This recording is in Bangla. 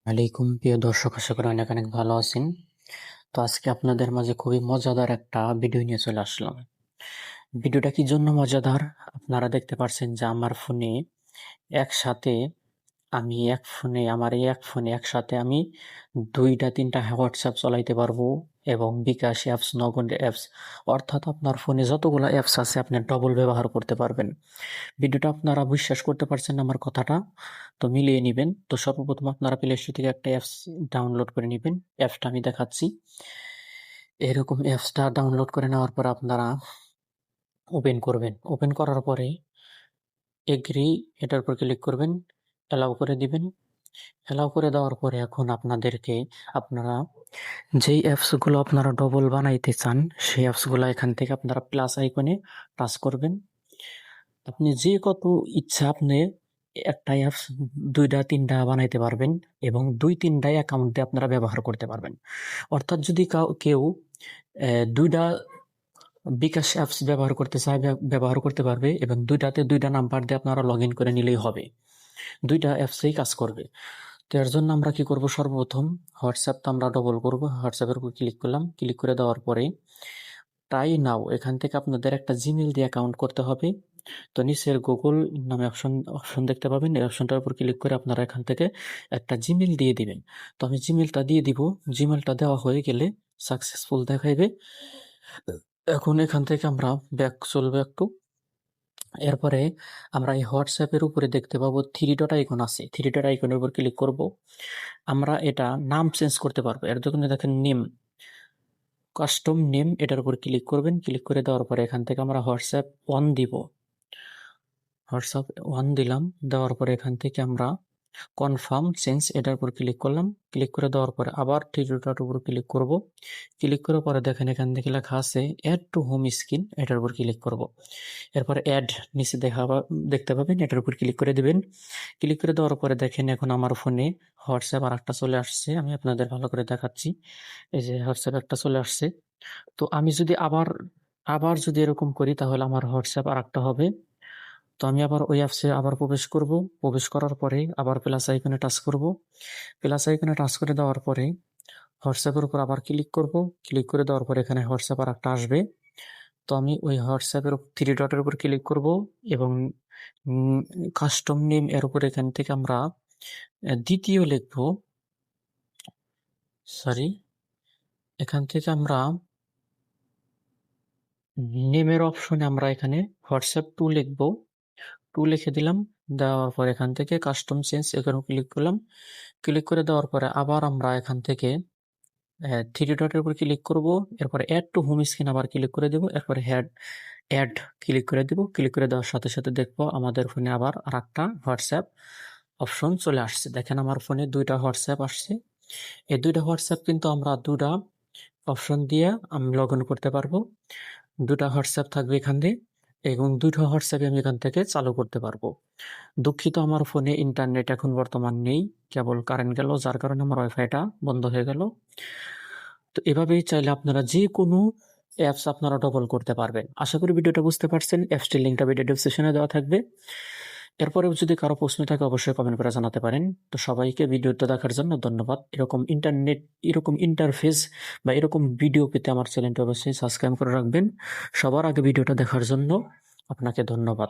আলাইকুম প্রিয় দর্শক, আশা করি অনেক অনেক ভালো আছেন। তো আজকে আপনাদের মাঝে খুবই মজাদার একটা ভিডিও নিয়ে চলে আসলাম। ভিডিওটা কি জন্য মজাদার? আপনারা দেখতে পাচ্ছেন যে আমার ফোনে একসাথে আমার এই এক ফোনে একসাথে আমি 2টা 3টা হোয়াটসঅ্যাপ চালাইতে পারবো এবং বিকাশ অ্যাপস, নগদ অ্যাপস, অর্থাৎ আপনার ফোনে যতগুলো অ্যাপস আছে আপনি ডবল ব্যবহার করতে পারবেন। ভিডিওটা আপনারা বিশ্বাস করতে পারছেন না আমার কথাটা? তো মিলিয়ে নিবেন। তো সর্বপ্রথম আপনারা প্লে স্টোর থেকে একটা অ্যাপস ডাউনলোড করে নিবেন। অ্যাপসটা আমি দেখাচ্ছি। এরকম অ্যাপসটা ডাউনলোড করে নেওয়ার পর আপনারা ওপেন করবেন। ওপেন করার পরে এগ্রি এটার উপর ক্লিক করবেন, অ্যালাউ করে দিবেন। অ্যালাউ করে দেওয়ার পরে এখন আপনারা যেই অ্যাপসগুলো আপনারা ডবল বানাইতে চান সেই অ্যাপসগুলো এখান থেকে আপনারা প্লাস আইকনে টাচ করবেন। আপনি যে কত ইচ্ছা আপনি একটা অ্যাপস 2টা 3টা বানাইতে পারবেন এবং 2-3টা অ্যাকাউন্ট দিয়ে আপনারা ব্যবহার করতে পারবেন। অর্থাৎ যদি কেউ 2টা বিকাশ অ্যাপস ব্যবহার করতে চায়, ব্যবহার করতে পারবে এবং 2টা নাম্বার দিয়ে আপনারা লগ ইন করে নিলেই হবে। 2টা অ্যাপসেই কাজ করবে। তো এর জন্য আমরা কি করব? সর্বপ্রথম হোয়াটসঅ্যাপটা আমরা ডবল করব। হোয়াটসঅ্যাপের উপর ক্লিক করলাম। ক্লিক করে দেওয়ার পরে ট্রাই নাও এখান থেকে আপনাদের একটা জিমেল দিয়ে অ্যাকাউন্ট করতে হবে। তো নিচের গুগল নামে অপশন দেখতে পাবেন। এই অপশনটার উপর ক্লিক করে আপনারা এখান থেকে একটা জিমেল দিয়ে দিবেন। তো আমি জিমেলটা দিয়ে দিব। জিমেলটা দেওয়া হয়ে গেলে সাকসেসফুল দেখাইবে। এখন এখান থেকে আমরা ব্যাক চলবে একটু। এরপরে আমরা এই হোয়াটসঅ্যাপের উপরে দেখতে পাবো 3 ডট আইকন আছে। 3 ডট আইকনের উপর ক্লিক করব। আমরা এটা নাম চেঞ্জ করতে পারবো। এর জন্য দেখেন নেম, কাস্টম নেম, এটার উপর ক্লিক করবেন। ক্লিক করে দেওয়ার পরে এখান থেকে আমরা হোয়াটসঅ্যাপ 1 দিব। হোয়াটসঅ্যাপ 1 দিলাম। দেওয়ার পরে এখান থেকে আমরা কনফার্ম চেঞ্জ এটার উপর ক্লিক করলাম। ক্লিক করে দেওয়ার পরে আবার থ্রিডটার উপর ক্লিক করব। ক্লিক করার পরে দেখেন এখান থেকে লেখা আছে অ্যাড টু হোম স্ক্রিন, এটার উপর ক্লিক করব। এরপরে অ্যাড নিচে দেখতে পাবেন, এটার উপর ক্লিক করে দিবেন। ক্লিক করে দেওয়ার পরে দেখেন এখন আমার ফোনে হোয়াটসঅ্যাপ আর একটা চলে আসছে। আমি আপনাদের ভালো করে দেখাচ্ছি। এই যে হোয়াটসঅ্যাপ একটা চলে আসছে। তো আমি যদি আবার আবার যদি এরকম করি তাহলে আমার হোয়াটসঅ্যাপ আর একটা হবে। তো আমি আবার ওই অ্যাপসে আবার প্রবেশ করব। প্রবেশ করার পরে আবার প্লাস আইকনে টাচ করব। প্লাস আইকনে টাচ করে দেওয়ার পরে হোয়াটসঅ্যাপের উপর আবার ক্লিক করব। ক্লিক করে দেওয়ার পরে এখানে হোয়াটসঅ্যাপ আর একটা আসবে। তো আমি ওই হোয়াটসঅ্যাপের 3 ডটের উপর ক্লিক করব এবং কাস্টম নেম এর উপর এখান থেকে আমরা দ্বিতীয় লিখব। সরি, এখান থেকে আমরা নেমের অপশনে আমরা এখানে হোয়াটসঅ্যাপ 2 লিখব। 2 লিখে দিলাম। দেওয়ার পর এখান থেকে কাস্টম চেঞ্জ এখানে ক্লিক করলাম। ক্লিক করে দেওয়ার পরে আবার আমরা এখান থেকে 3 ডটের উপর ক্লিক করব। এরপরে অ্যাড টু হোম স্ক্রিন আবার ক্লিক করে দেব। এরপরে অ্যাড ক্লিক করে দেব। ক্লিক করে দেওয়ার সাথে সাথে দেখবো আমাদের ফোনে আবার আর একটা হোয়াটসঅ্যাপ অপশন চলে আসছে। দেখেন আমার ফোনে 2টা হোয়াটসঅ্যাপ আসছে। এই 2টা হোয়াটসঅ্যাপ কিন্তু আমরা 2টা অপশন দিয়ে আমি লগ ইন করতে পারবো। 2টা হোয়াটসঅ্যাপ থাকবে এখান দিয়ে এবং 2টা হোয়াটসঅ্যাপে আমি এখান থেকে চালু করতে পারবো। দুঃখিত, আমার ফোনে ইন্টারনেট এখন বর্তমান নেই, কেবল কারেন্ট গেল, যার কারণে আমার ওয়াইফাইটা বন্ধ হয়ে গেল। তো এভাবেই চাইলে আপনারা যে কোনো অ্যাপস আপনারা ডবল করতে পারবেন। আশা করি ভিডিওটা বুঝতে পারছেন। অ্যাপসটির লিঙ্কটা ভিডিও ডেসক্রিপশনে দেওয়া থাকবে। এরপরেও যদি কারো প্রশ্ন থাকে অবশ্যই কমেন্ট করে জানাতে পারেন। তো সবাইকে ভিডিওটা দেখার জন্য ধন্যবাদ। এরকম ইন্টারফেস বা এরকম ভিডিও পেতে আমার চ্যানেলটা অবশ্যই সাবস্ক্রাইব করে রাখবেন। সবার আগে ভিডিওটা দেখার জন্য আপনাকে ধন্যবাদ।